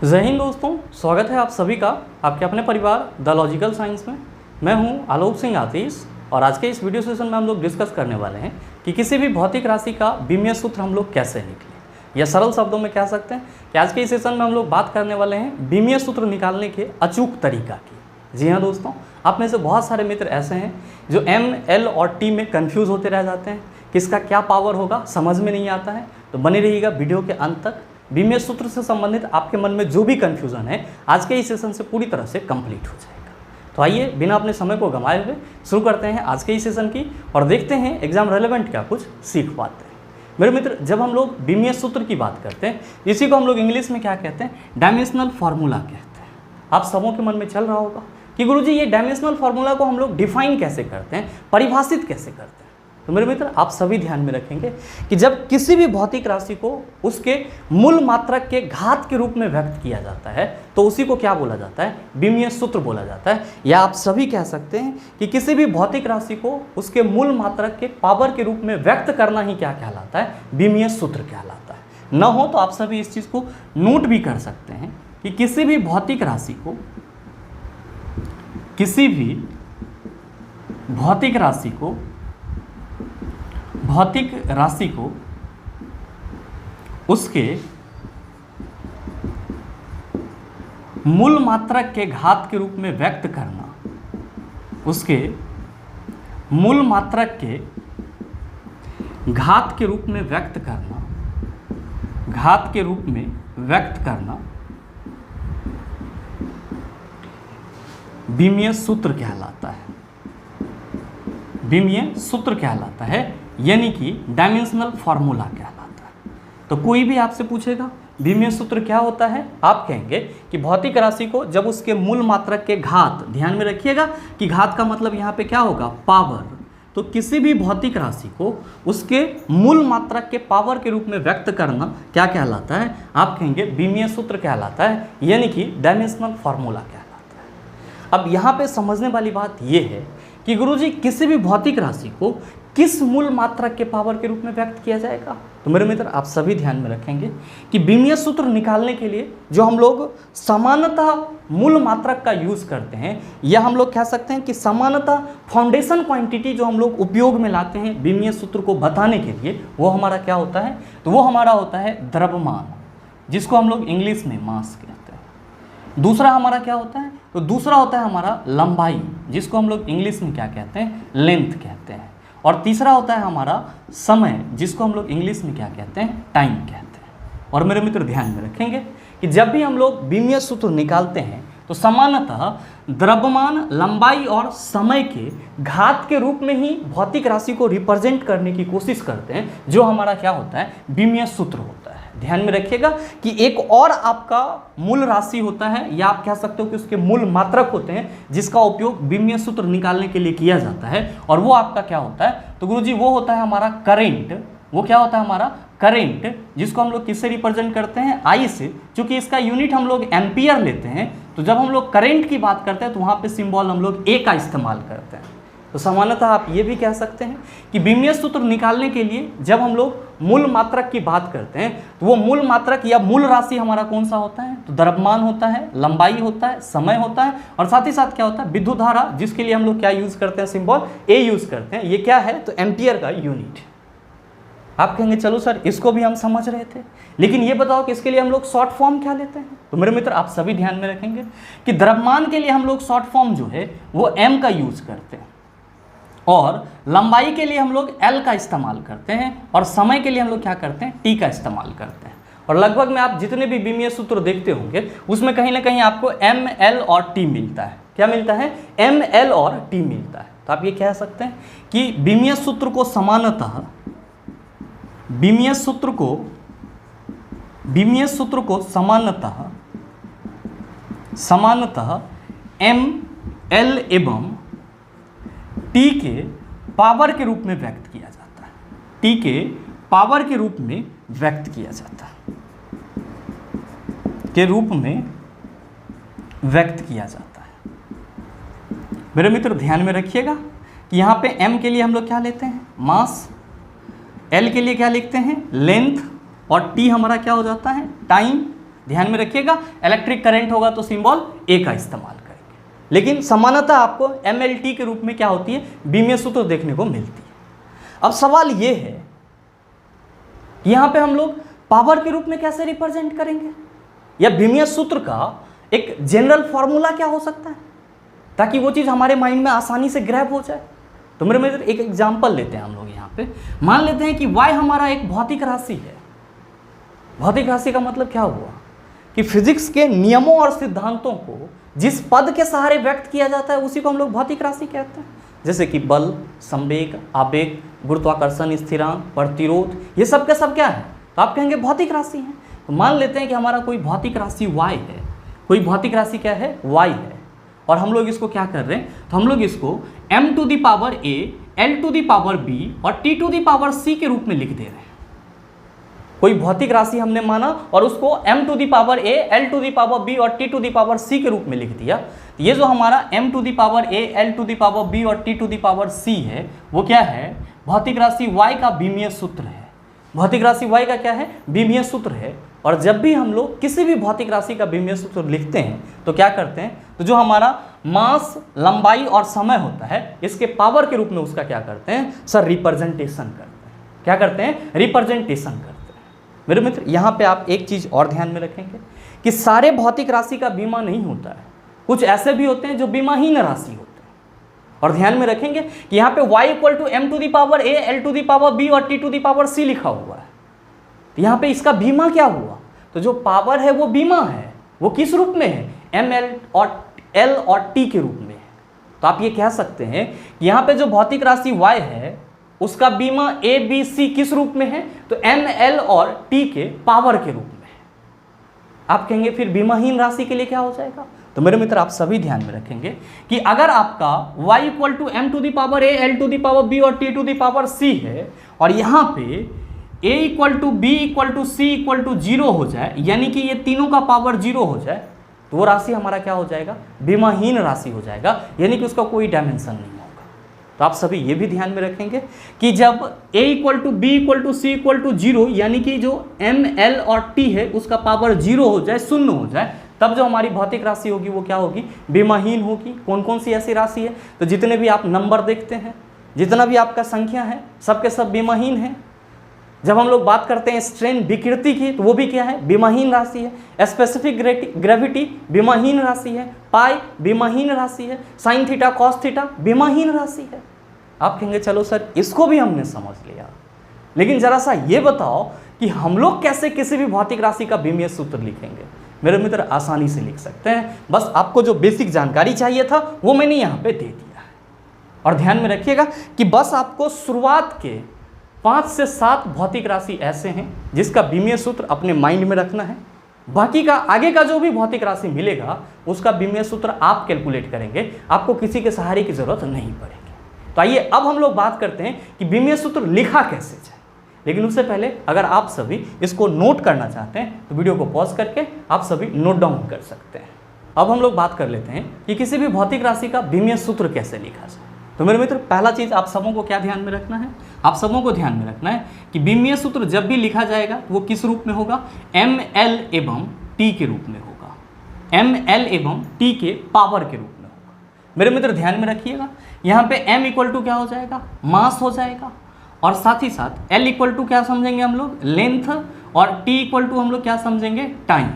जय हिंद दोस्तों, स्वागत है आप सभी का आपके अपने परिवार द लॉजिकल साइंस में। मैं हूं आलोक सिंह आतिश और आज के इस वीडियो सेशन में हम लोग डिस्कस करने वाले हैं कि किसी भी भौतिक राशि का बीमीय सूत्र हम लोग कैसे निकालें, या सरल शब्दों में कह सकते हैं कि आज के इस सेशन में हम लोग बात करने वाले हैं बीमीय सूत्र निकालने के अचूक तरीका की। जी हाँ दोस्तों, आप में से बहुत सारे मित्र ऐसे हैं जो एम, एल और टी में कन्फ्यूज़ होते रह जाते हैं, किसका क्या पावर होगा समझ में नहीं आता है। तो बने रहिएगा वीडियो के अंत तक। बीमीय सूत्र से संबंधित आपके मन में जो भी कन्फ्यूज़न है आज के इस सेशन से पूरी तरह से कंप्लीट हो जाएगा। तो आइए बिना अपने समय को गंवाए हुए शुरू करते हैं आज के इस सेशन की और देखते हैं एग्जाम रेलेवेंट क्या कुछ सीख पाते हैं। मेरे मित्र, जब हम लोग बीमीय सूत्र की बात करते हैं, इसी को हम लोग इंग्लिश में क्या कहते हैं, डायमेंशनल फार्मूला कहते हैं। आप सबों के मन में चल रहा होगा कि गुरुजी ये डायमेंशनल फार्मूला को हम लोग डिफाइन कैसे करते हैं, परिभाषित कैसे करते हैं। तो मेरे मित्र, आप सभी ध्यान में रखेंगे कि जब किसी भी भौतिक राशि को उसके मूल मात्रक के घात के रूप में व्यक्त किया जाता है तो उसी को क्या बोला जाता है, बीमीय सूत्र बोला जाता है। या आप सभी कह सकते हैं कि किसी भी भौतिक राशि को उसके मूल मात्रक के पावर के रूप में व्यक्त करना ही क्या कहलाता है, बीमीय सूत्र कहलाता है। न हो तो आप सभी इस चीज़ को नोट भी कर सकते हैं कि किसी भी भौतिक राशि को उसके मूल मात्रक के घात के रूप में व्यक्त करना, उसके मूल मात्रक के घात के रूप में व्यक्त करना बीमीय सूत्र कहलाता है। बीमीय सूत्र कहलाता है, यानी कि डायमेंशनल फार्मूला कहलाता है। तो कोई भी आपसे पूछेगा बीमीय सूत्र क्या होता है, आप कहेंगे कि भौतिक राशि को जब उसके मूल मात्रक के घात, ध्यान में रखिएगा कि घात का मतलब यहाँ पे क्या होगा, पावर। तो किसी भी भौतिक राशि को उसके मूल मात्रक के पावर के रूप में व्यक्त करना क्या कहलाता है, आप कहेंगे बीमीय सूत्र कहलाता है, यानी कि डायमेंशनल फार्मूला कहलाता है। अब यहाँ पे समझने वाली बात यह है कि गुरुजी किसी भी भौतिक राशि को किस मूल मात्रक के पावर के रूप में व्यक्त किया जाएगा। तो मेरे मित्र, आप सभी ध्यान में रखेंगे कि बीमीय सूत्र निकालने के लिए जो हम लोग सामान्यतः मूल मात्रक का यूज़ करते हैं, या हम लोग कह सकते हैं कि सामान्यतः फाउंडेशन क्वांटिटी जो हम लोग उपयोग में लाते हैं बीमीय सूत्र को बताने के लिए, वो हमारा क्या होता है, तो वो हमारा होता है द्रव्यमान, जिसको हम लोग इंग्लिश में मास कहते हैं। दूसरा हमारा क्या होता है, तो दूसरा होता है हमारा लंबाई, जिसको हम लोग इंग्लिश में क्या कहते हैं, लेंथ कहते हैं। और तीसरा होता है हमारा समय, जिसको हम लोग इंग्लिश में क्या कहते हैं, टाइम कहते हैं। और मेरे मित्र ध्यान में रखेंगे कि जब भी हम लोग बीमीय सूत्र निकालते हैं तो सामान्यतः द्रव्यमान, लंबाई और समय के घात के रूप में ही भौतिक राशि को रिप्रेजेंट करने की कोशिश करते हैं, जो हमारा क्या होता है, बीमीय सूत्र होता है। ध्यान में रखिएगा कि एक और आपका मूल राशि होता है, या आप कह सकते हो कि उसके मूल मात्रक होते हैं, जिसका उपयोग बीमीय सूत्र निकालने के लिए किया जाता है, और वो आपका क्या होता है, तो गुरुजी वो होता है हमारा करेंट। वो क्या होता है हमारा करेंट, जिसको हम लोग किससे रिप्रेजेंट करते हैं, आई से। चूंकि इसका यूनिट हम लोग एम्पियर लेते हैं, तो जब हम लोग करेंट की बात करते हैं तो वहाँ पे सिंबल हम लोग ए का इस्तेमाल करते हैं। तो सामान्यतः आप ये भी कह सकते हैं कि बीमीय सूत्र निकालने के लिए जब हम लोग मूल मात्रक की बात करते हैं तो वो मूल मात्रक या मूल राशि हमारा कौन सा होता है, तो द्रव्यमान होता है, लंबाई होता है, समय होता है, और साथ ही साथ क्या होता है, विद्युत धारा, जिसके लिए हम लोग क्या यूज़ करते हैं, सिंबल ए यूज़ करते हैं। ये क्या है, तो एम्पियर का यूनिट। आप कहेंगे चलो सर इसको भी हम समझ रहे थे, लेकिन ये बताओ कि इसके लिए हम लोग शॉर्ट फॉर्म क्या लेते हैं। तो मेरे मित्र, आप सभी ध्यान में रखेंगे कि द्रव्यमान के लिए हम लोग शॉर्ट फॉर्म जो है वो एम का यूज़ करते हैं, और लंबाई के लिए हम लोग एल का इस्तेमाल करते हैं, और समय के लिए हम लोग क्या करते हैं, टी का इस्तेमाल करते हैं। और लगभग में आप जितने भी बीमीय सूत्र देखते होंगे उसमें कहीं ना कहीं आपको एम, एल और टी मिलता है। क्या मिलता है, एम, एल और टी मिलता है। तो आप ये कह सकते हैं कि बीमीय सूत्र को सामान्यतः सामान्यतः एम, एल एवं टी के पावर के रूप में व्यक्त किया जाता है। टी के पावर के रूप में व्यक्त किया जाता है, के रूप में व्यक्त किया जाता है। मेरे मित्र ध्यान में रखिएगा कि यहाँ पे एम के लिए हम लोग क्या लेते हैं, मास, एल के लिए क्या लिखते हैं, लेंथ, और टी हमारा क्या हो जाता है, टाइम, ध्यान में रखिएगा, इलेक्ट्रिक करंट होगा तो सिंबल ए का इस्तेमाल करेंगे, लेकिन समानता आपको MLT के रूप में क्या होती है, बीमीय सूत्र देखने को मिलती है। अब सवाल ये है, यहाँ पे हम लोग पावर के रूप में कैसे रिप्रेजेंट करेंगे, या बीमीय सूत्र का एक जनरल फॉर्मूला क्या हो सकता है, ताकि वो चीज़ हमारे माइंड में आसानी से ग्रैब हो जाए। तो मेरे मित्र एक एग्जाम्पल लेते हैं हम लोग यहाँ पे, मान लेते हैं कि y हमारा एक भौतिक राशि है। भौतिक राशि का मतलब क्या हुआ कि फिजिक्स के नियमों और सिद्धांतों को जिस पद के सहारे व्यक्त किया जाता है उसी को हम लोग भौतिक राशि कहते हैं। जैसे कि बल, संवेग, आवेग, गुरुत्वाकर्षण स्थिरांक, प्रतिरोध, ये सब के सब क्या है, तो आप कहेंगे भौतिक राशि है। तो मान लेते हैं कि हमारा कोई भौतिक राशि y है, कोई भौतिक राशि क्या है, y है, और हम लोग इसको क्या कर रहे हैं, तो हम लोग इसको m to the power a, l to the power b और t to the power c के रूप में लिख दे रहे हैं। कोई भौतिक राशि हमने माना और उसको m to the power a, l to the power b और t to the power c के रूप में लिख दिया। ये जो हमारा m to the power a, l to the power b और t to the power c है, वो क्या है, भौतिक राशि y का बीमीय सूत्र है। भौतिक राशि y का क्या है, बीमीय सूत्र है। और जब भी हम लोग किसी भी भौतिक राशि का बीमीय सूत्र लिखते हैं तो क्या करते हैं, तो जो हमारा मास, लंबाई और समय होता है, इसके पावर के रूप में उसका क्या करते हैं सर, रिप्रेजेंटेशन करते हैं। क्या करते हैं, रिप्रेजेंटेशन करते हैं। मेरे मित्र यहाँ पे आप एक चीज़ और ध्यान में रखेंगे कि सारे भौतिक राशि का बीमा नहीं होता है, कुछ ऐसे भी होते हैं जो बीमाहीन राशि होते हैं। और ध्यान में रखेंगे कि यहाँ पे y equal to m to the power a, l to the power b और t to the power c लिखा हुआ है। तो यहाँ पे इसका बीमा क्या हुआ, तो जो पावर है वो बीमा है, वो किस रूप में है, ml और l और t के रूप में है। तो आप ये कह सकते हैं कि यहाँ पे जो भौतिक राशि y है उसका बीमा a, b, c किस रूप में है, तो m, l और t के पावर के रूप में है। आप कहेंगे फिर बीमाहीन राशि के लिए क्या हो जाएगा, तो मेरे मित्र आप सभी ध्यान में रखेंगे कि अगर आपका y equal to m to the power a, l to the power b और t to the power c है, और यहाँ पे a equal to b equal to c equal to 0 हो जाए, यानी कि ये तीनों का पावर 0 हो जाए, तो वो राशि हमारा क्या हो जाएगा, बीमाहीन राशि हो जाएगा, यानी कि उसका कोई डायमेंशन नहीं होगा। तो आप सभी ये भी ध्यान में रखेंगे कि जब a equal to b equal to c equal to 0, यानी कि जो m, l और t है उसका पावर 0 हो जाए, शून्य हो जाए, तब जो हमारी भौतिक राशि होगी वो क्या होगी, बीमाहीन होगी। कौन कौन सी ऐसी राशि है, तो जितने भी आप नंबर देखते हैं, जितना भी आपका संख्या है, सबके सब बीमाहीन है। जब हम लोग बात करते हैं स्ट्रेन विकृति की, तो वो भी क्या है, बीमाहीन राशि है। स्पेसिफिक ग्रेविटी बीमाहीन राशि है। पाई बीमाहीन राशि है। साइन थीटा, कॉस थीटा बीमाहीन राशि है। आप कहेंगे चलो सर इसको भी हमने समझ लिया, लेकिन जरा सा ये बताओ कि हम लोग कैसे किसी भी भौतिक राशि का बीमीय सूत्र लिखेंगे। मेरे मित्र आसानी से लिख सकते हैं, बस आपको जो बेसिक जानकारी चाहिए था वो मैंने यहाँ पे दे दिया है। और ध्यान में रखिएगा कि बस आपको शुरुआत के 5 से 7 भौतिक राशि ऐसे हैं जिसका बीमीय सूत्र अपने माइंड में रखना है। बाकी का आगे का जो भी भौतिक राशि मिलेगा उसका बीमीय सूत्र आप कैलकुलेट करेंगे, आपको किसी के सहारे की जरूरत नहीं पड़ेगी। तो आइए अब हम लोग बात करते हैं कि बीमीय सूत्र लिखा कैसे जाए। लेकिन उससे पहले अगर आप सभी इसको नोट करना चाहते हैं तो वीडियो को पॉज करके आप सभी नोट डाउन कर सकते हैं। अब हम लोग बात कर लेते हैं कि किसी भी भौतिक राशि का बीमीय सूत्र कैसे लिखा जाए। तो मेरे मित्र पहला चीज़ आप सबों को क्या ध्यान में रखना है, आप सबों को ध्यान में रखना है कि बीमीय सूत्र जब भी लिखा जाएगा वो किस रूप में होगा, m, l एवं t के रूप में होगा। m, l एवं t के पावर के रूप में होगा। मेरे मित्र ध्यान में रखिएगा, यहाँ पे m इक्वल टू क्या हो जाएगा, मास हो जाएगा, और साथ ही साथ l इक्वल टू क्या समझेंगे हम लोग, लेंथ, और t इक्वल टू हम लोग क्या समझेंगे, टाइम।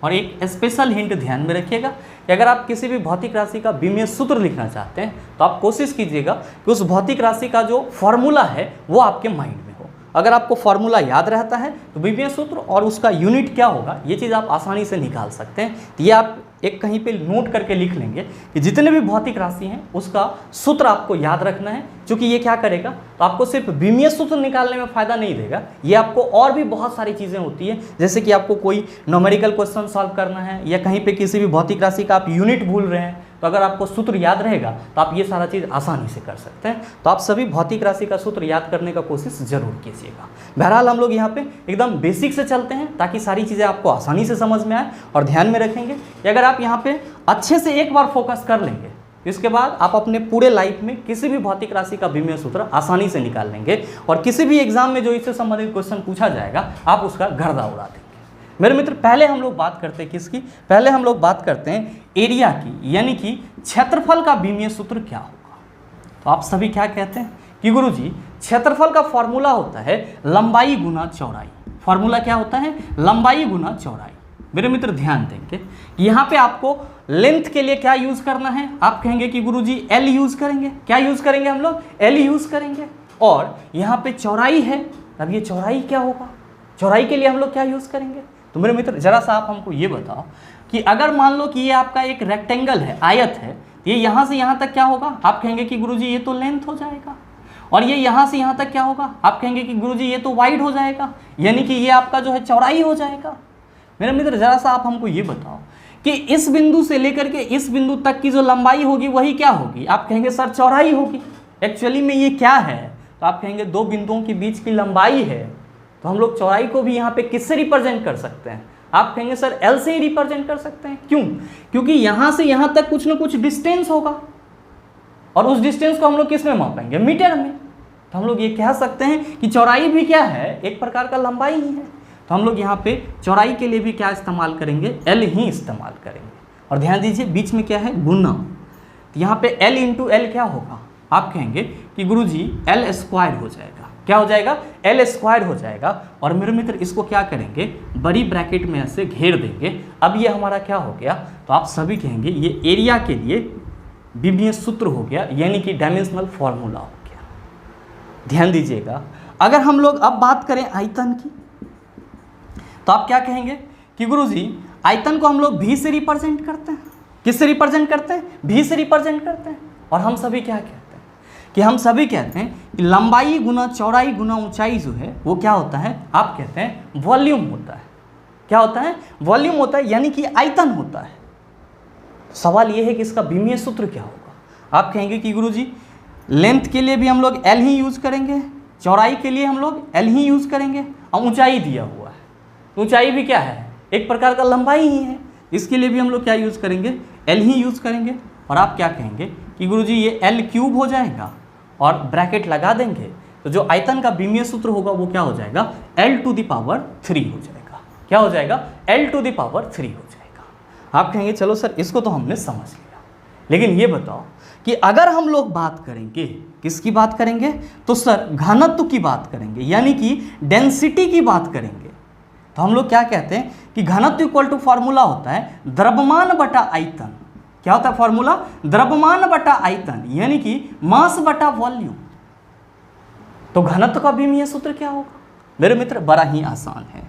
और एक स्पेशल हिंट ध्यान में रखिएगा कि अगर आप किसी भी भौतिक राशि का बीमीय सूत्र लिखना चाहते हैं तो आप कोशिश कीजिएगा कि उस भौतिक राशि का जो फॉर्मूला है वो आपके माइंड में हो। अगर आपको फॉर्मूला याद रहता है तो बीमीय सूत्र और उसका यूनिट क्या होगा ये चीज़ आप आसानी से निकाल सकते हैं। तो ये आप एक कहीं पे नोट करके लिख लेंगे कि जितने भी भौतिक राशि हैं उसका सूत्र आपको याद रखना है, क्योंकि ये क्या करेगा, तो आपको सिर्फ बीमीय सूत्र निकालने में फ़ायदा नहीं देगा, ये आपको और भी बहुत सारी चीज़ें होती है। जैसे कि आपको कोई न्यूमेरिकल क्वेश्चन सॉल्व करना है या कहीं पे किसी भी भौतिक राशि का आप यूनिट भूल रहे हैं, तो अगर आपको सूत्र याद रहेगा तो आप ये सारा चीज़ आसानी से कर सकते हैं। तो आप सभी भौतिक राशि का सूत्र याद करने का कोशिश जरूर कीजिएगा। बहरहाल हम लोग यहाँ पे एकदम बेसिक से चलते हैं ताकि सारी चीज़ें आपको आसानी से समझ में आए। और ध्यान में रखेंगे कि अगर आप यहाँ पे अच्छे से एक बार फोकस कर लेंगे, इसके बाद आप अपने पूरे लाइफ में किसी भी भौतिक राशि का बीमीय सूत्र आसानी से निकाल लेंगे, और किसी भी एग्जाम में जो इससे संबंधित क्वेश्चन पूछा जाएगा आप उसका गर्दा उड़ा देंगे। मेरे मित्र पहले हम लोग बात करते हैं किसकी, पहले हम लोग बात करते हैं एरिया की, यानी कि क्षेत्रफल का बीमीय सूत्र क्या होगा। तो आप सभी क्या कहते हैं कि गुरुजी क्षेत्रफल का फॉर्मूला होता है लंबाई गुना चौड़ाई। फॉर्मूला क्या होता है, लंबाई गुना चौड़ाई। मेरे मित्र ध्यान देंगे यहाँ पे आपको लेंथ के लिए क्या यूज करना है, आप कहेंगे कि गुरुजी एल यूज करेंगे। क्या यूज करेंगे हम लोग, एल यूज करेंगे। और यहाँ पे चौड़ाई है, अब ये चौड़ाई क्या होगा, चौड़ाई के लिए हम लोग क्या यूज करेंगे। तो मेरे मित्र जरा सा आप हमको ये बताओ कि अगर मान लो कि ये आपका एक रेक्टेंगल है, आयत है, ये यहाँ से यहाँ तक क्या होगा, आप कहेंगे कि गुरुजी ये तो लेंथ हो जाएगा। और ये यहाँ से यहाँ तक क्या होगा, आप कहेंगे कि गुरुजी ये तो वाइड हो जाएगा, यानी कि ये आपका जो है चौड़ाई हो जाएगा। मेरे मित्र जरा सा आप हमको ये बताओ कि इस बिंदु से लेकर के इस बिंदु तक की जो लंबाई होगी वही क्या होगी, आप कहेंगे सर चौड़ाई होगी। एक्चुअली में ये क्या है, तो आप कहेंगे दो बिंदुओं के बीच की लंबाई है। तो हम लोग चौड़ाई को भी यहाँ पे किससे रिप्रेजेंट कर सकते हैं, आप कहेंगे सर एल से ही रिप्रेजेंट कर सकते हैं। क्यों, क्योंकि यहाँ से यहाँ तक कुछ ना कुछ डिस्टेंस होगा और उस डिस्टेंस को हम लोग किस में मापेंगे, मीटर में। तो हम लोग ये कह सकते हैं कि चौड़ाई भी क्या है, एक प्रकार का लंबाई ही है। तो हम लोग यहाँ पे चौड़ाई के लिए भी क्या इस्तेमाल करेंगे, एल ही इस्तेमाल करेंगे। और ध्यान दीजिए बीच में क्या है, गुना। तो यहाँ पे एल इंटू एल क्या होगा, आप कहेंगे कि गुरुजी एल स्क्वायर हो जाएगा। क्या हो जाएगा, एल स्क्वायर हो जाएगा। और मेरे मित्र इसको क्या करेंगे, बड़ी ब्रैकेट में ऐसे घेर देंगे। अब ये हमारा क्या हो गया, तो आप सभी कहेंगे ये एरिया के लिए बीमीय सूत्र हो गया, यानी कि डायमेंशनल फॉर्मूला हो गया। ध्यान दीजिएगा अगर हम लोग अब बात करें आयतन की, तो आप क्या कहेंगे कि गुरुजी आयतन को हम लोग भी से रिप्रेजेंट करते हैं। किससे रिप्रेजेंट करते हैं, भी से रिप्रेजेंट करते हैं। और हम सभी क्या कहते हैं कि हम सभी कहते हैं कि लंबाई गुना चौड़ाई गुना ऊंचाई जो है वो क्या होता है, आप कहते हैं वॉल्यूम होता है। क्या होता है, वॉल्यूम होता है, यानी कि आयतन होता है। सवाल ये है कि इसका बीमीय सूत्र क्या होगा। आप कहेंगे कि गुरुजी लेंथ के लिए भी हम लोग एल ही यूज करेंगे, चौड़ाई के लिए हम लोग एल ही यूज करेंगे, और ऊंचाई दिया हुआ है, ऊंचाई भी क्या है, एक प्रकार का लंबाई ही है, इसके लिए भी हम लोग क्या यूज करेंगे, एल ही यूज करेंगे। और आप क्या कहेंगे कि गुरुजी ये एल क्यूब हो जाएगा और ब्रैकेट लगा देंगे, तो जो आयतन का बीमीय सूत्र होगा वो क्या हो जाएगा, एल टू द पावर 3 हो जाएगा। क्या हो जाएगा, एल टू द पावर 3 हो जाएगा। आप कहेंगे चलो सर इसको तो हमने समझ लिया, लेकिन ये बताओ कि अगर हम लोग बात करेंगे, किसकी बात करेंगे, तो सर घनत्व की बात करेंगे, यानी कि डेंसिटी की बात करेंगे। तो हम लोग क्या कहते हैं कि घनत्व इक्वल टू फॉर्मूला होता है द्रव्यमान बटा आयतन। क्या होता है फॉर्मूला, द्रव्यमान बटा आयतन, यानी कि मास बटा वॉल्यूम। तो घनत्व का बीमीय सूत्र क्या होगा, मेरे मित्र बड़ा ही आसान है।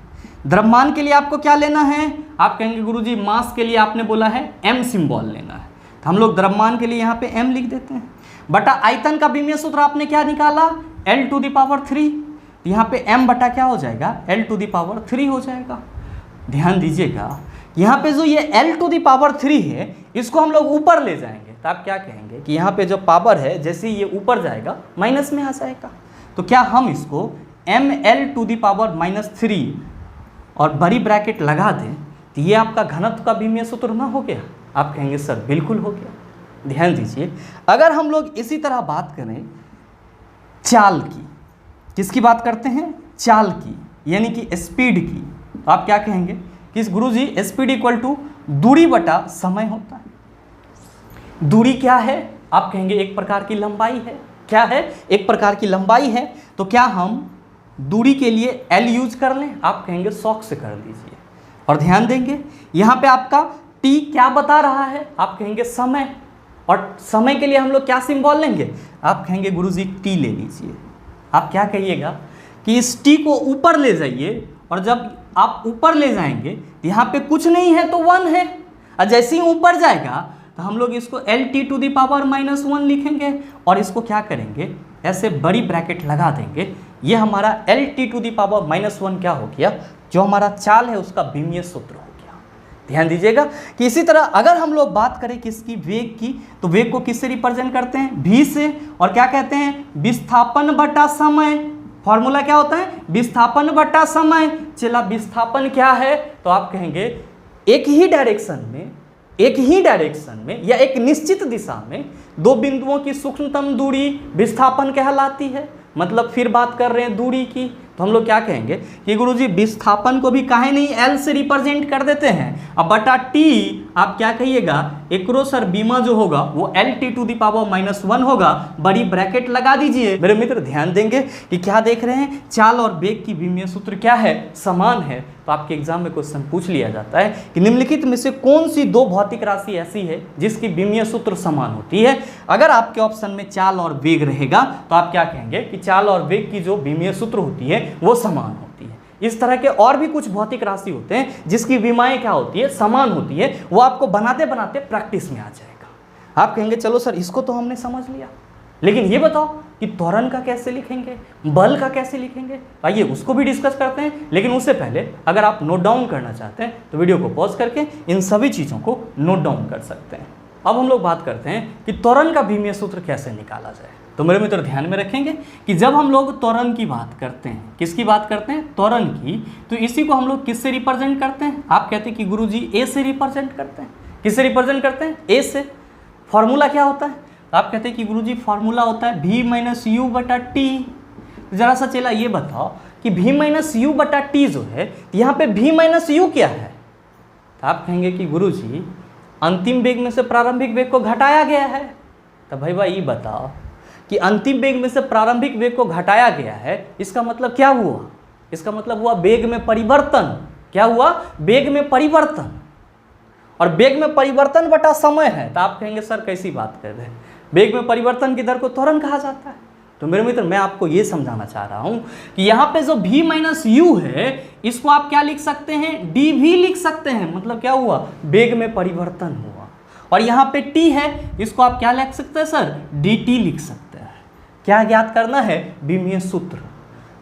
द्रव्यमान के लिए आपको क्या लेना है, आप कहेंगे गुरुजी मास के लिए आपने बोला है m सिंबल लेना है, तो हम लोग द्रव्यमान के लिए यहाँ पे m लिख देते हैं। बटा आयतन का बीमीय सूत्र आपने क्या निकाला, l टू द पावर 3। यहाँ पे m बटा क्या हो जाएगा, l टू द पावर 3 हो जाएगा। ध्यान दीजिएगा यहाँ पे जो ये l टू द पावर 3 है, इसको हम लोग ऊपर ले जाएंगे, तो आप क्या कहेंगे कि यहाँ पे जो पावर है जैसे ये ऊपर जाएगा माइनस में आ जाएगा। तो क्या हम इसको ml टू द पावर -3 और बड़ी ब्रैकेट लगा दें, तो ये आपका घनत्व का बीमीय सूत्र ना हो गया। आप कहेंगे सर बिल्कुल हो गया। ध्यान दीजिए अगर हम लोग इसी तरह बात करें चाल की, किसकी बात करते हैं, चाल की, यानी कि स्पीड की, तो आप क्या कहेंगे कि गुरुजी स्पीड इक्वल टू दूरी बटा समय होता है। दूरी क्या है, आप कहेंगे एक प्रकार की लंबाई है। क्या है, एक प्रकार की लंबाई है। तो क्या हम दूरी के लिए एल यूज कर लें, आप कहेंगे शौक से कर लीजिए। और ध्यान देंगे यहाँ पे आपका टी क्या बता रहा है, आप कहेंगे समय। और समय के लिए हम लोग क्या सिंबल लेंगे, आप कहेंगे गुरुजी टी ले लीजिए। आप क्या कहिएगा कि इस टी को ऊपर ले जाइए, और जब आप ऊपर ले जाएंगे तो यहाँ पे कुछ नहीं है तो 1 है, और जैसे ही ऊपर जाएगा तो हम लोग इसको L T to the power -1 लिखेंगे, और इसको क्या करेंगे ऐसे बड़ी ब्रैकेट लगा देंगे। ये हमारा L T to the power -1 क्या हो गया, जो हमारा चाल है उसका बीमीय सूत्र हो गया। ध्यान दीजिएगा कि इसी तरह अगर हम लोग बात करें किसकी, वेग की, तो वेग को किससे रिप्रेजेंट करते हैं, भी से। और क्या कहते हैं, विस्थापन बटा समय। फॉर्मूला क्या होता है, विस्थापन बटा समय। चला विस्थापन क्या है, तो आप कहेंगे एक ही डायरेक्शन में या एक निश्चित दिशा में दो बिंदुओं की सूक्ष्मतम दूरी विस्थापन कहलाती है। मतलब फिर बात कर रहे हैं दूरी की, तो हम लोग क्या कहेंगे कि गुरुजी विस्थापन को भी काहे नहीं एल से रिप्रेजेंट कर देते हैं। अब बटा टी आप क्या कहिएगा, एक्रोस और बीमा जो होगा वो L T to the power -1 होगा, बड़ी ब्रैकेट लगा दीजिए। मेरे मित्र ध्यान देंगे कि क्या देख रहे हैं, चाल और वेग की विमीय सूत्र क्या है, समान है। तो आपके एग्जाम में क्वेश्चन पूछ लिया जाता है कि निम्नलिखित में से कौन सी दो भौतिक राशि ऐसी है जिसकी विमीय सूत्र समान होती है। अगर आपके ऑप्शन में चाल और वेग रहेगा तो आप क्या कहेंगे कि चाल और वेग की जो विमीय सूत्र होती है वो समान होती है। इस तरह के और भी कुछ भौतिक राशि होते हैं जिसकी विमाएं क्या होती है, समान होती है। वो आपको बनाते बनाते प्रैक्टिस में आ जाएगा। आप कहेंगे चलो सर इसको तो हमने समझ लिया, लेकिन ये बताओ कि त्वरण का कैसे लिखेंगे, बल का कैसे लिखेंगे। आइए उसको भी डिस्कस करते हैं, लेकिन उससे पहले अगर आप नोट डाउन करना चाहते हैं तो वीडियो को पॉज करके इन सभी चीज़ों को नोट डाउन कर सकते हैं। अब हम लोग बात करते हैं कि त्वरण का विमीय सूत्र कैसे निकाला जाए। तो मेरे मित्र ध्यान में रखेंगे कि जब हम लोग त्वरण की बात करते हैं, किसकी बात करते हैं, त्वरण की, तो इसी को हम लोग किससे रिप्रेजेंट करते हैं। आप कहते हैं कि गुरुजी ए से रिप्रेजेंट करते हैं। किससे रिप्रेजेंट करते हैं, ए से। फॉर्मूला क्या होता है, आप कहते हैं कि गुरुजी फार्मूला होता है v - u बटा टी। जरा सा चला ये बताओ कि v - u बटा टी जो है, यहाँ पे v - u क्या है। तो आप कहेंगे कि गुरुजी अंतिम वेग में से प्रारंभिक वेग को घटाया गया है। तो भाई ये बताओ कि अंतिम वेग में से प्रारंभिक वेग को घटाया गया है, इसका मतलब क्या हुआ, इसका मतलब हुआ वेग में परिवर्तन। क्या हुआ, वेग में परिवर्तन। और वेग में परिवर्तन बटा समय है। तो आप कहेंगे सर कैसी बात कर रहे हैं, वेग में परिवर्तन की दर को त्वरण कहा जाता है। तो मेरे मित्र मैं आपको ये समझाना चाह रहा हूं कि यहाँ पे जो v - u है इसको आप क्या लिख सकते हैं, dv लिख सकते हैं। मतलब क्या हुआ, वेग में परिवर्तन हुआ। और यहाँ पे t है, इसको आप क्या लिख सकते हैं सर, dt लिख सकते हैं। क्या ज्ञात करना है, विमीय सूत्र।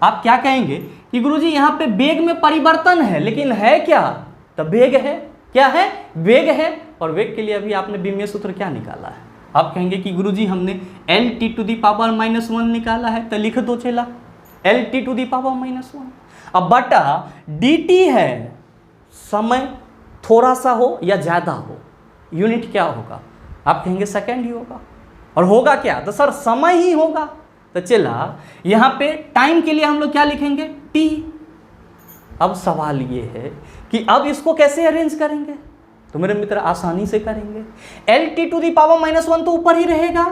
आप क्या कहेंगे कि गुरुजी यहाँ पे वेग में परिवर्तन है, लेकिन है क्या, तो वेग है। क्या है, वेग है। और वेग के लिए अभी आपने विमीय सूत्र क्या निकाला है। आप कहेंगे कि गुरुजी हमने L T to the power -1 निकाला है। तो लिख दो चला L T to the power -1। अब बटा डी टी है, समय थोड़ा सा हो या ज़्यादा हो, यूनिट क्या होगा, आप कहेंगे सेकेंड ही होगा। और होगा क्या, तो सर समय ही होगा। तो चला यहाँ पे टाइम के लिए हम लोग क्या लिखेंगे, टी। अब सवाल ये है कि अब इसको कैसे अरेंज करेंगे। तो मेरे मित्र आसानी से करेंगे। L T to the power -1 तो ऊपर ही रहेगा,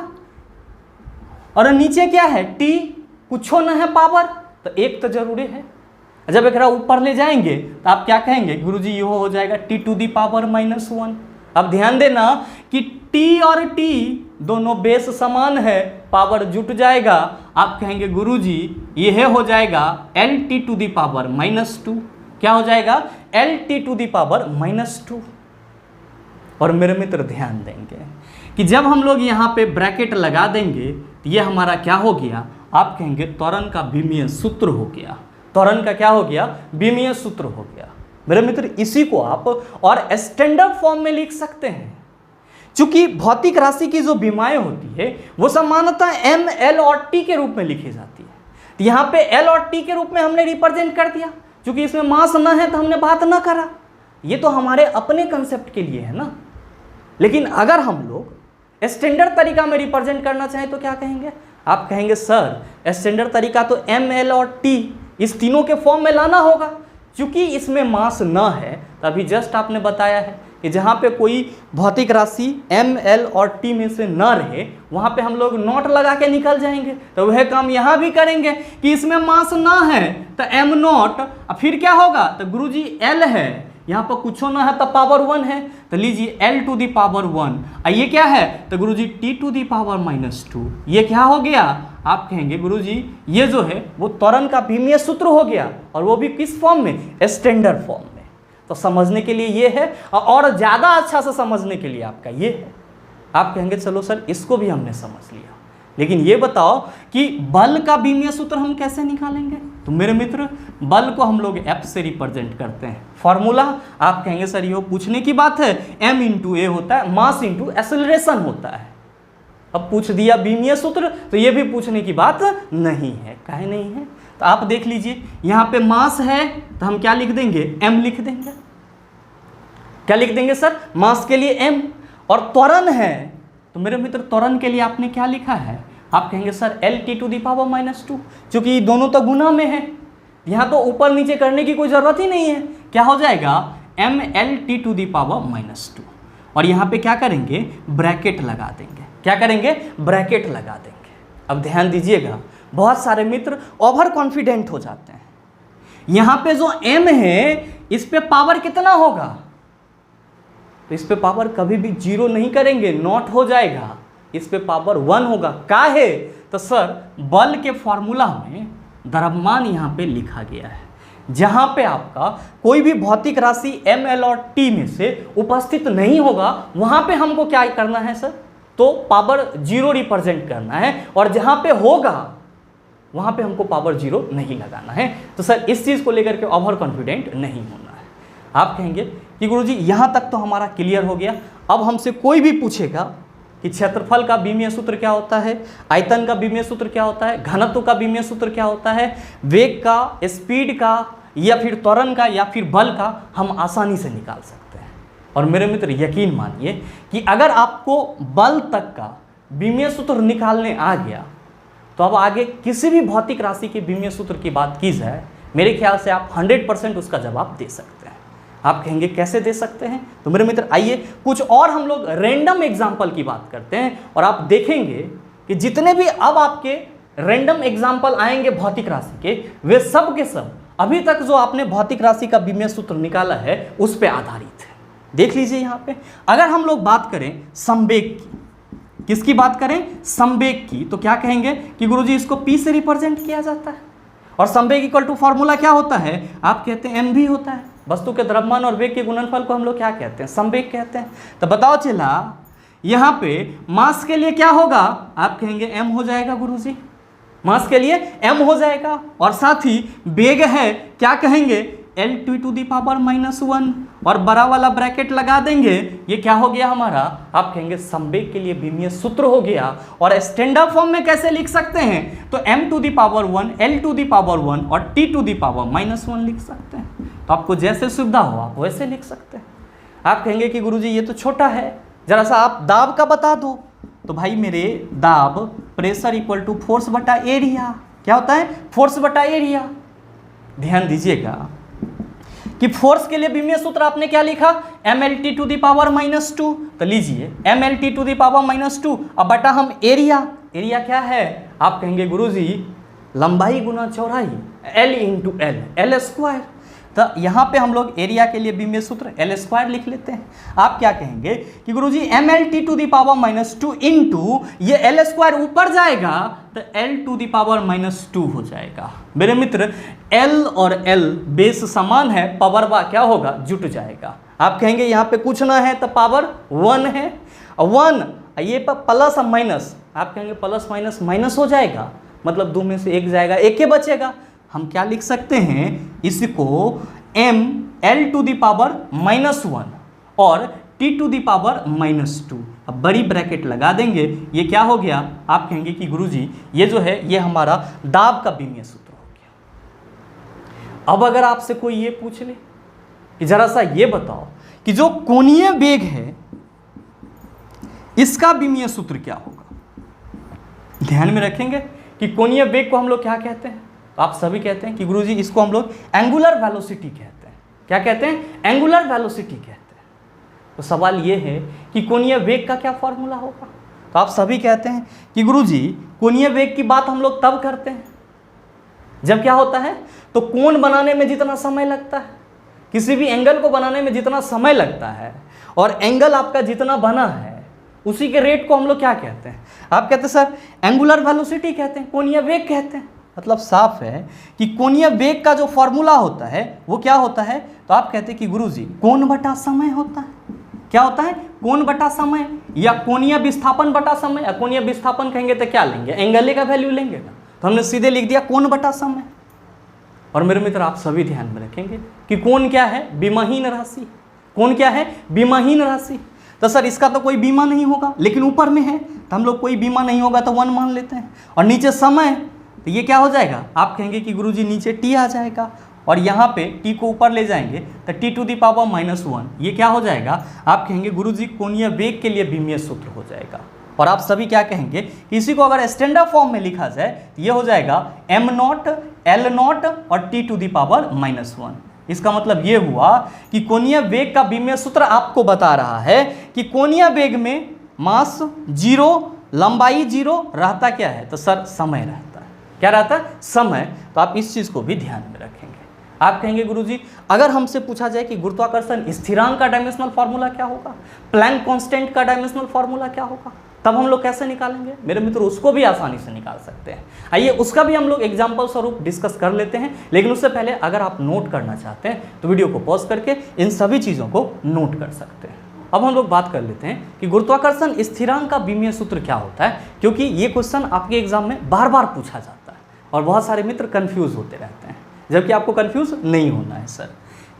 और नीचे क्या है, टी, कुछ न है पावर, तो एक तो जरूरी है। जब एक ऊपर ले जाएंगे तो आप क्या कहेंगे, गुरुजी ये हो जाएगा टी टू दी पावर -1। अब ध्यान देना कि टी और टी दोनों बेस समान है, पावर जुट जाएगा। आप कहेंगे गुरुजी यह हो जाएगा L T to the power -2। क्या हो जाएगा, L T to the power -2। और मेरे मित्र ध्यान देंगे कि जब हम लोग यहाँ पे ब्रैकेट लगा देंगे तो ये हमारा क्या हो गया, आप कहेंगे त्वरण का विमीय सूत्र हो गया। त्वरण का क्या हो गया, विमीय सूत्र हो गया। मेरे मित्र इसी को आप और स्टैंडर्ड फॉर्म में लिख सकते हैं। चूंकि भौतिक राशि की जो विमाएं होती है वो सामान्यतः एम, एल और टी के रूप में लिखी जाती है। तो यहाँ पे एल और टी के रूप में हमने रिप्रेजेंट कर दिया। चूंकि इसमें मास न है तो हमने बात न करा, ये तो हमारे अपने कंसेप्ट के लिए है ना। लेकिन अगर हम लोग स्टैंडर्ड तरीका में रिप्रेजेंट करना चाहें तो क्या कहेंगे, आप कहेंगे सर स्टैंडर्ड तरीका तो एम, एल और टी इस तीनों के फॉर्म में लाना होगा। क्योंकि इसमें मास न है, तभी जस्ट आपने बताया है कि जहाँ पे कोई भौतिक राशि एम, एल और टी में से न रहे वहाँ पे हम लोग नॉट लगा के निकल जाएंगे। तो वह काम यहाँ भी करेंगे कि इसमें मास न है तो एम नॉट, फिर क्या होगा, तो गुरुजी एल है, यहाँ पर कुछ ना है तो पावर 1 है, तो लीजिए एल टू दी पावर 1। ये क्या है, तो गुरुजी टी टू दी पावर -2। ये क्या हो गया, आप कहेंगे गुरुजी ये जो है वो त्वरण का विमीय सूत्र हो गया, और वो भी किस फॉर्म में, स्टैंडर्ड फॉर्म में। तो समझने के लिए ये है, और ज़्यादा अच्छा से समझने के लिए आपका ये है। आप कहेंगे चलो सर इसको भी हमने समझ लिया, लेकिन ये बताओ कि बल का विमीय सूत्र हम कैसे निकालेंगे। तो मेरे मित्र बल को हम लोग F से रिप्रेजेंट करते हैं। फॉर्मूला आप कहेंगे सर ये पूछने की बात है, M × A होता है, मास × एक्सेलरेशन होता है। अब पूछ दिया विमीय सूत्र तो ये भी पूछने की बात नहीं है, काहे नहीं है। तो आप देख लीजिए यहाँ पे मास है तो हम क्या लिख देंगे, M लिख देंगे। क्या लिख देंगे सर, मास के लिए M। और त्वरण है तो मेरे मित्र त्वरण के लिए आपने क्या लिखा है, आप कहेंगे sir L T to the power -2, क्योंकि दोनों तो गुना में है। यहाँ तो ऊपर नीचे करने की कोई ज़रूरत ही नहीं है। क्या हो जाएगा, mLT⁻²। और यहाँ पे क्या करेंगे, ब्रैकेट लगा देंगे। क्या करेंगे, ब्रैकेट लगा देंगे। अब ध्यान दीजिएगा, बहुत सारे मित्र ओवर कॉन्फिडेंट हो जाते हैं। यहाँ पे जो m है इस पे पावर कितना होगा, तो इस पे पावर कभी भी 0 नहीं करेंगे, नॉट हो जाएगा। इस पे पावर 1 होगा। काहे, तो सर बल के फॉर्मूला में द्रव्यमान यहाँ पे लिखा गया है। जहाँ पे आपका कोई भी भौतिक राशि m, l और t में से उपस्थित नहीं होगा, वहाँ पे हमको क्या करना है सर, तो पावर 0 रिप्रेजेंट करना है। और जहाँ पे होगा वहाँ पे हमको पावर 0 नहीं लगाना है। तो सर इस चीज़ को लेकर के ओवर कॉन्फिडेंट नहीं होना है। आप कहेंगे कि गुरुजी यहाँ तक तो हमारा क्लियर हो गया। अब हमसे कोई भी पूछेगा कि क्षेत्रफल का बीमीय सूत्र क्या होता है, आयतन का बीमीय सूत्र क्या होता है, घनत्व का बीमीय सूत्र क्या होता है, वेग का, स्पीड का, या फिर त्वरण का, या फिर बल का, हम आसानी से निकाल सकते हैं। और मेरे मित्र यकीन मानिए कि अगर आपको बल तक का बीमीय सूत्र निकालने आ गया, तो अब आगे किसी भी भौतिक राशि के बीमीय सूत्र की बात की जाए, मेरे ख्याल से आप 100% उसका जवाब दे सकते हैं। आप कहेंगे कैसे दे सकते हैं, तो मेरे मित्र आइए कुछ और हम लोग रैंडम एग्जाम्पल की बात करते हैं। और आप देखेंगे कि जितने भी अब आपके रैंडम एग्जाम्पल आएंगे भौतिक राशि के, वे सब के सब अभी तक जो आपने भौतिक राशि का बीमीय सूत्र निकाला है उस पर आधारित है। देख लीजिए यहाँ पे, अगर हम लोग बात करें संवेग की, किसकी बात करें, संवेग की, तो क्या कहेंगे कि गुरुजी इसको P से रिप्रेजेंट किया जाता है। और संवेग इक्वल टू फॉर्मूला क्या होता है, आप कहते हैं mv होता है। वस्तु के द्रव्यमान और वेग के गुणनफल को हम लोग क्या कहते हैं, संवेग कहते हैं। तो बताओ चला यहाँ पे मास के लिए क्या होगा, आप कहेंगे m हो जाएगा गुरुजी, मास के लिए m हो जाएगा। और साथ ही वेग है, क्या कहेंगे, L⁻⁻1 और बड़ा वाला ब्रैकेट लगा देंगे। ये क्या हो गया हमारा, आप कहेंगे संवेग के लिए बीमीय सूत्र हो गया। और स्टैंडर्ड फॉर्म में कैसे लिख सकते हैं, तो m⁻1, L⁻1 और T⁻−1 लिख सकते हैं। तो आपको जैसे सुविधा हो आप वैसे लिख सकते हैं। आप कहेंगे कि गुरुजी ये तो छोटा है, जरा सा आप दाब का बता दो। तो भाई मेरे दाब, प्रेशर इक्वल टू फोर्स बटा एरिया। क्या होता है, फोर्स बटा एरिया। ध्यान दीजिएगा कि फोर्स के लिए बीमीय सूत्र आपने क्या लिखा, mLT⁻²। तो लीजिए mLT⁻², अब बटा हम एरिया, एरिया क्या है, आप कहेंगे गुरुजी लंबाई गुना चौड़ाई, L × L स्क्वायर। तो यहाँ पे हम लोग एरिया के लिए बीमीय सूत्र L² लिख लेते हैं। आप क्या कहेंगे कि गुरुजी mLT⁻² इंटू ये L² ऊपर जाएगा तो L⁻² हो जाएगा। मेरे मित्र L और L बेस समान है, पावर बा क्या होगा, जुट जाएगा। आप कहेंगे यहाँ पे कुछ ना है तो पावर 1 है, 1 ये पर प्लस और माइनस, आप कहेंगे प्लस माइनस माइनस हो जाएगा, मतलब 2 में से 1 जाएगा, 1 के बचेगा। हम क्या लिख सकते हैं, इसको mL⁻⁻1 और T⁻⁻²। अब बड़ी ब्रैकेट लगा देंगे, ये क्या हो गया, आप कहेंगे कि गुरुजी ये जो है ये हमारा दाब का बीमीय सूत्र हो गया। अब अगर आपसे कोई ये पूछ ले कि जरा सा ये बताओ कि जो कोणीय वेग है इसका बीमीय सूत्र क्या होगा। ध्यान में रखेंगे कि कोणीय वेग को हम लोग क्या कहते हैं, तो आप सभी कहते हैं कि गुरुजी इसको हम लोग एंगुलर वेलोसिटी कहते हैं। क्या कहते हैं, एंगुलर वेलोसिटी कहते हैं। तो सवाल ये है कि कोणीय वेग का क्या फॉर्मूला होगा, तो आप सभी कहते हैं कि गुरुजी कोणीय वेग की बात हम लोग तब करते हैं जब क्या होता है, तो कोण बनाने में जितना समय लगता है, किसी भी एंगल को बनाने में जितना समय लगता है और एंगल आपका जितना बना है उसी के रेट को हम लोग क्या कहते हैं, आप कहते हैं सर एंगुलर वेलोसिटी कहते हैं, कोणीय वेग कहते हैं। मतलब साफ है कि कोणीय वेग का जो फॉर्मूला होता है वो क्या होता है, तो आप कहते हैं कि गुरुजी कोण बटा समय होता है। क्या होता है, कोण बटा समय, या कोणीय विस्थापन बटा समय। या कोणीय विस्थापन कहेंगे तो क्या लेंगे, एंगल का वैल्यू लेंगे ना, तो हमने सीधे लिख दिया कोण बटा समय। और मेरे मित्र आप सभी ध्यान में रखेंगे कि कोण क्या है, बीमाहीन राशि। कोण क्या है, बीमाहीन राशि। तो सर इसका तो कोई बीमा नहीं होगा, लेकिन ऊपर में है तो हम लोग कोई बीमा नहीं होगा तो 1 मान लेते हैं। और नीचे समय, तो ये क्या हो जाएगा, आप कहेंगे कि गुरुजी नीचे t आ जाएगा और यहाँ पे t को ऊपर ले जाएंगे तो T⁻⁻1 ये क्या हो जाएगा, आप कहेंगे गुरुजी कोणीय वेग के लिए बीमीय सूत्र हो जाएगा। और आप सभी क्या कहेंगे कि इसी को अगर स्टैंडर्ड फॉर्म में लिखा जाए तो ये हो जाएगा m0 L0 और t⁻⁻1। इसका मतलब ये हुआ कि कोणीय वेग का विमीय सूत्र आपको बता रहा है कि कोणीय वेग में मास 0, लंबाई 0, रहता क्या है, तो सर समय रहता है। क्या रहता है? समय। तो आप इस चीज़ को भी ध्यान में रखेंगे। आप कहेंगे गुरुजी अगर हमसे पूछा जाए कि गुरुत्वाकर्षण स्थिरांक का डायमेंशनल फार्मूला क्या होगा, प्लैंक कांस्टेंट का डायमेंशनल फार्मूला क्या होगा, तब हम लोग कैसे निकालेंगे? मेरे मित्र उसको भी आसानी से निकाल सकते हैं। आइए उसका भी हम लोग एग्जाम्पल स्वरूप डिस्कस कर लेते हैं, लेकिन उससे पहले अगर आप नोट करना चाहते हैं तो वीडियो को पॉज करके इन सभी चीज़ों को नोट कर सकते हैं। अब हम लोग बात कर लेते हैं कि गुरुत्वाकर्षण स्थिरांक का विमीय सूत्र क्या होता है, क्योंकि ये क्वेश्चन आपके एग्जाम में बार बार पूछा जाता है और बहुत सारे मित्र कंफ्यूज होते रहते हैं, जबकि आपको कंफ्यूज नहीं होना है। सर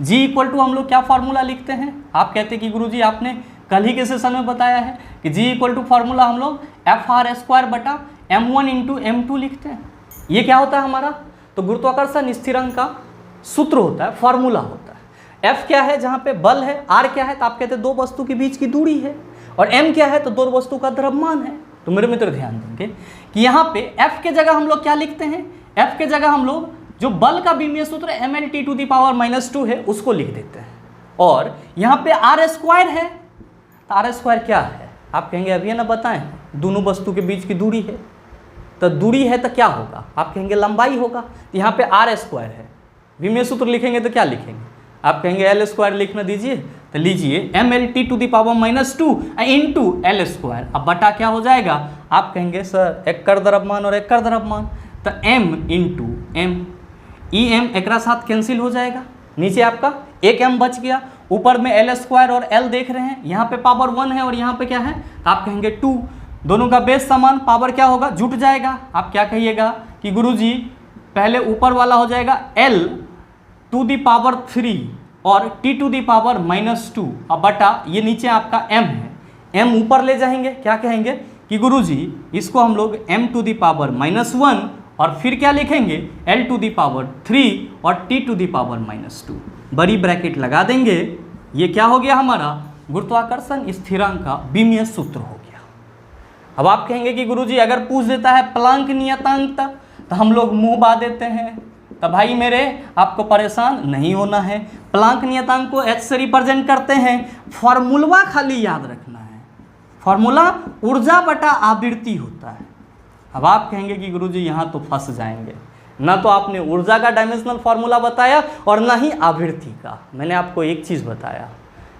जी इक्वल टू हम लोग क्या फार्मूला लिखते हैं? आप कहते हैं कि गुरुजी आपने कल ही के सेशन में बताया है कि जी इक्वल टू फार्मूला हम लोग FR² बटा m1 इंटू m2 लिखते हैं। ये क्या होता है हमारा? तो गुरुत्वाकर्षण स्थिरांक का सूत्र होता है, फार्मूला होता है। F क्या है? जहाँ पे बल है। R क्या है? तो आप कहते हैं दो वस्तु के बीच की दूरी है। और M क्या है? तो दो वस्तु का द्रव्यमान है। तो मेरे मित्र ध्यान देंगे कि यहाँ पे F के जगह हम लोग क्या लिखते हैं? F के जगह हम लोग जो बल का विमीय सूत्र mLT⁻⁻2 है उसको लिख देते हैं। और यहाँ पे R² है, तो R² क्या है? आप कहेंगे अभी ना बताएं, दोनों वस्तु के बीच की दूरी है। तो दूरी है तो क्या होगा? आप कहेंगे लंबाई होगा। तो यहाँ पे R² है, विमीय सूत्र लिखेंगे तो क्या लिखेंगे? आप कहेंगे L² लिखना दीजिए, तो लीजिए mLT⁻⁻2 इंटू L²। अब बटा क्या हो जाएगा? आप कहेंगे सर एक कर द्रव्यमान और एक कर द्रव्यमान, तो m इंटू m, em एक साथ कैंसिल हो जाएगा, नीचे आपका एक m बच गया, ऊपर में L² और L देख रहे हैं, यहाँ पे पावर 1 है और यहाँ पे क्या है? तो आप कहेंगे 2, दोनों का बेस समान, पावर क्या होगा? जुट जाएगा। आप क्या कहिएगा कि गुरुजी पहले ऊपर वाला हो जाएगा L⁻³ और T⁻⁻2 अब बटा ये नीचे आपका m है, m ऊपर ले जाएंगे, क्या कहेंगे कि गुरुजी इसको हम लोग m⁻⁻1 और फिर क्या लिखेंगे? L⁻³ और T⁻⁻2 बड़ी ब्रैकेट लगा देंगे। ये क्या हो गया हमारा? गुरुत्वाकर्षण स्थिरांक का विमीय सूत्र हो गया। अब आप कहेंगे कि गुरुजी अगर पूछ देता है प्लांक नियतांक तो हम लोग मुंह बा देते हैं। तो भाई मेरे आपको परेशान नहीं होना है, प्लांक नियतांक को H से रिप्रेजेंट करते हैं। फॉर्मूला खाली याद रखना है, फॉर्मूला ऊर्जा बटा आवृत्ति होता है। अब आप कहेंगे कि गुरुजी यहाँ तो फंस जाएंगे, ना तो आपने ऊर्जा का डायमेंशनल फार्मूला बताया और ना ही आवृत्ति का। मैंने आपको एक चीज़ बताया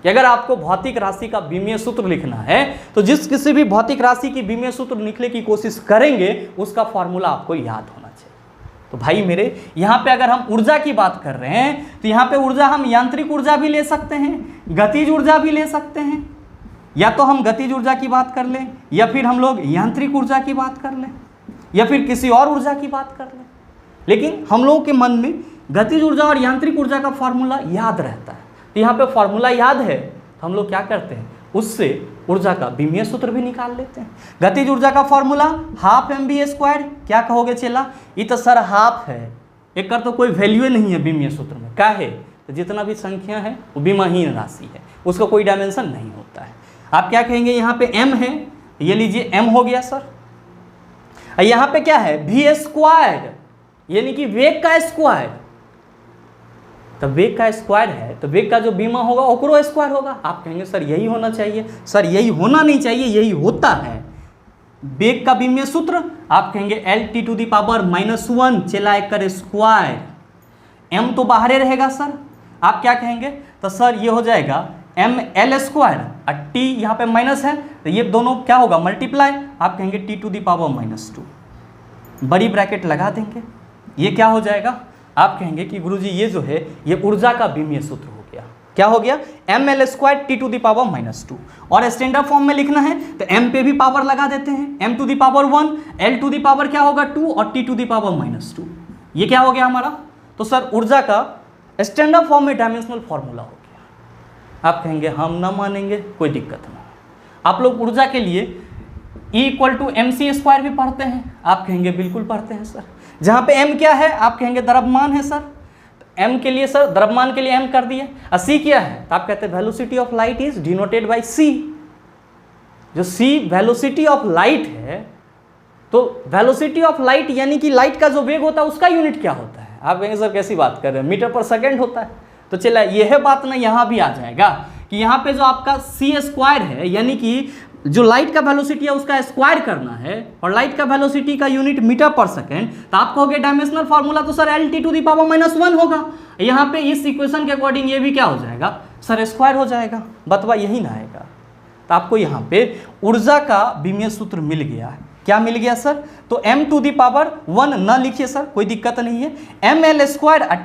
कि अगर आपको भौतिक राशि का विमीय सूत्र लिखना है तो जिस किसी भी भौतिक राशि की विमीय सूत्र लिखने की कोशिश करेंगे उसका फार्मूला आपको याद होना चाहिए। तो भाई मेरे यहाँ पे अगर हम ऊर्जा की बात कर रहे हैं तो यहाँ पे ऊर्जा हम यांत्रिक ऊर्जा भी ले सकते हैं, गतिज ऊर्जा भी ले सकते हैं, या तो हम गतिज ऊर्जा की बात कर लें या फिर हम लोग यांत्रिक ऊर्जा की बात कर लें या फिर किसी और ऊर्जा की बात कर लें। लेकिन हम लोगों के मन में गतिज ऊर्जा और यांत्रिक ऊर्जा का फार्मूला याद रहता है। तो यहाँ पे फार्मूला याद है तो हम लोग क्या करते हैं, उससे ऊर्जा का विमीय सूत्र भी निकाल लेते हैं। गतिज ऊर्जा का फार्मूला हाफ mv²। क्या कहोगे चेला? ये तो सर हाफ है, एक कर तो कोई वैल्यू नहीं है विमीय सूत्र में। क्या है? तो जितना भी संख्या है वो विमाहीन राशि है, उसका कोई डायमेंशन नहीं होता है। आप क्या कहेंगे? यहाँ पे m है, ये लीजिए m हो गया सर। यहाँ पे क्या है? v², यानी कि वेग का स्क्वायर। तो वेग का स्क्वायर है तो वेग का जो बीमा होगा ओकरो स्क्वायर होगा। आप कहेंगे सर यही होना चाहिए। सर यही होना नहीं चाहिए, यही होता है। वेग का विमीय सूत्र आप कहेंगे L⁻⁻1 चला एकर स्क्वायर, m तो बाहर रहेगा सर। आप क्या कहेंगे? तो सर ये हो जाएगा mL² और t यहाँ पे माइनस है तो ये दोनों क्या होगा? मल्टीप्लाई। आप कहेंगे T⁻⁻2 बड़ी ब्रैकेट लगा देंगे। ये क्या हो जाएगा? आप कहेंगे कि गुरुजी ये जो है ये ऊर्जा का विमीय सूत्र हो गया। क्या हो गया? mL² T⁻⁻2। और स्टैंडर्ड फॉर्म में लिखना है तो m पे भी पावर लगा देते हैं, m⁻1 L⁻ क्या होगा? 2 और T⁻⁻2। ये क्या हो गया हमारा? तो सर ऊर्जा का स्टैंडर्ड फॉर्म में डायमेंशनल फार्मूला हो गया। आप कहेंगे हम ना मानेंगे, कोई दिक्कत नहीं। आप लोग ऊर्जा के लिए E = mc² भी पढ़ते हैं। आप कहेंगे बिल्कुल पढ़ते हैं सर। जहाँ पे m क्या है? आप कहेंगे द्रव्यमान है सर। तो m के लिए सर द्रव्यमान के लिए m कर दिए। और c क्या है? तो आप कहते हैं velocity of light is denoted by c। जो c वेलोसिटी ऑफ लाइट है, तो वेलोसिटी ऑफ लाइट यानी कि लाइट का जो वेग होता है उसका यूनिट क्या होता है? आप कहेंगे सर कैसी बात कर रहे हैं, मीटर पर सेकेंड होता है। तो चला यह बात ना यहाँ भी आ जाएगा कि यहाँ पे जो आपका c स्क्वायर है, यानी कि जो लाइट का वेलोसिटी है उसका स्क्वायर करना है, और लाइट का वेलोसिटी का यूनिट मीटर पर सेकेंड, तो आप कहोगे डायमेंशनल फार्मूला तो सर LT⁻⁻1 होगा। यहाँ पे इस इक्वेशन के अकॉर्डिंग ये भी क्या हो जाएगा सर, स्क्वायर हो जाएगा। बतवा यही ना आएगा। तो आपको यहाँ पे ऊर्जा का विमीय सूत्र मिल गया। क्या मिल गया सर? तो m⁻1 न लिखिए सर, कोई दिक्कत नहीं है, ml²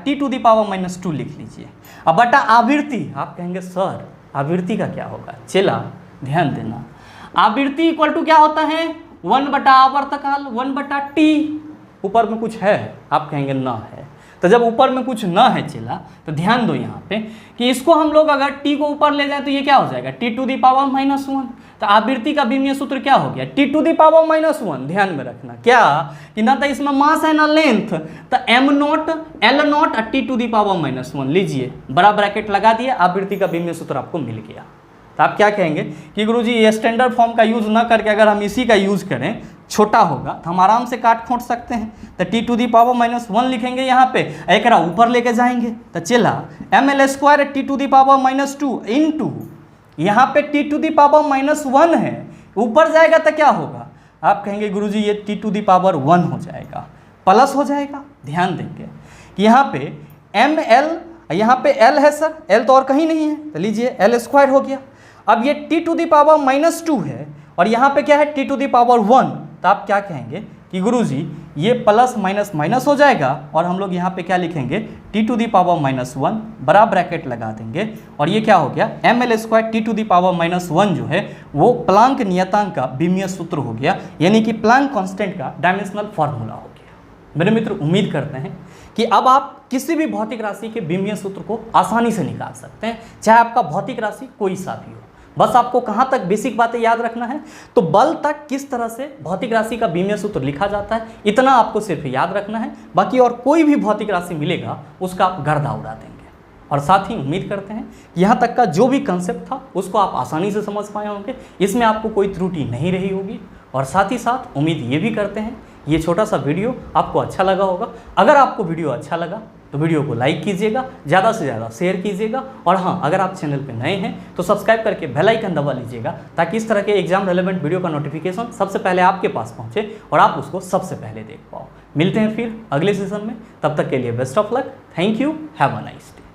T⁻⁻2 लिख लीजिए। अब बटा आवृत्ति, आप कहेंगे सर आवृत्ति का क्या होगा? चला ध्यान देना, आवृत्ति इक्वल टू क्या होता है? 1 बटा आवर्तकाल 1 बटा टी। ऊपर में कुछ है? आप कहेंगे ना है। तो जब ऊपर में कुछ ना है चला, तो ध्यान दो यहाँ पे कि इसको हम लोग अगर टी को ऊपर ले जाए तो ये क्या हो जाएगा T⁻⁻1। तो आवृत्ति का विमीय सूत्र क्या हो गया T⁻⁻1। ध्यान में रखना क्या कि ना तो इसमें मास है ना लेंथ, तो m0 L0 T⁻⁻1 लीजिए, बड़ा ब्रैकेट लगा दिए, आवृत्ति का विमीय सूत्र आपको मिल गया। तो आप क्या कहेंगे कि गुरुजी ये स्टैंडर्ड फॉर्म का यूज़ ना करके अगर हम इसी का यूज़ करें, छोटा होगा तो हम आराम से काट खोट सकते हैं। तो T⁻⁻1 लिखेंगे यहाँ पे, एक ऊपर लेके जाएंगे तो चला ml² T⁻⁻2 इंटू यहाँ पे T⁻⁻1 है, ऊपर जाएगा तो क्या होगा? आप कहेंगे गुरुजी ये T⁻1 हो जाएगा, प्लस हो जाएगा। ध्यान देंगे कि यहाँ पे ml, यहाँ पे l है सर, l तो और कहीं नहीं है, तो लीजिए L² हो गया। अब ये T⁻⁻2 है और यहाँ पे क्या है T⁻1, तो आप क्या कहेंगे कि गुरुजी ये प्लस माइनस माइनस हो जाएगा, और हम लोग यहाँ पे क्या लिखेंगे T⁻⁻1 बड़ा ब्रैकेट लगा देंगे, और ये क्या हो गया ml² T⁻⁻1 जो है वो प्लांक नियतांक का विमीय सूत्र हो गया, यानी कि प्लांक कांस्टेंट का डायमेंशनल फार्मूला हो गया। मेरे मित्र उम्मीद करते हैं कि अब आप किसी भी भौतिक राशि के विमीय सूत्र को आसानी से निकाल सकते हैं, चाहे आपका भौतिक राशि कोई सा भी हो। बस आपको कहाँ तक बेसिक बातें याद रखना है, तो बल तक किस तरह से भौतिक राशि का विमीय सूत्र लिखा जाता है, इतना आपको सिर्फ याद रखना है। बाकी और कोई भी भौतिक राशि मिलेगा उसका आप गर्दा उड़ा देंगे। और साथ ही उम्मीद करते हैं यहाँ तक का जो भी कंसेप्ट था उसको आप आसानी से समझ पाए होंगे, इसमें आपको कोई त्रुटि नहीं रही होगी। और साथ ही साथ उम्मीद ये भी करते हैं ये छोटा सा वीडियो आपको अच्छा लगा होगा। अगर आपको वीडियो अच्छा लगा तो वीडियो को लाइक कीजिएगा, ज़्यादा से ज़्यादा शेयर कीजिएगा, और हाँ अगर आप चैनल पर नए हैं तो सब्सक्राइब करके बेल आइकन दबा लीजिएगा, ताकि इस तरह के एग्जाम रेलेवेंट वीडियो का नोटिफिकेशन सबसे पहले आपके पास पहुँचे और आप उसको सबसे पहले देख पाओ। मिलते हैं फिर अगले सीजन में, तब तक के लिए best of luck. Thank you, have a nice day.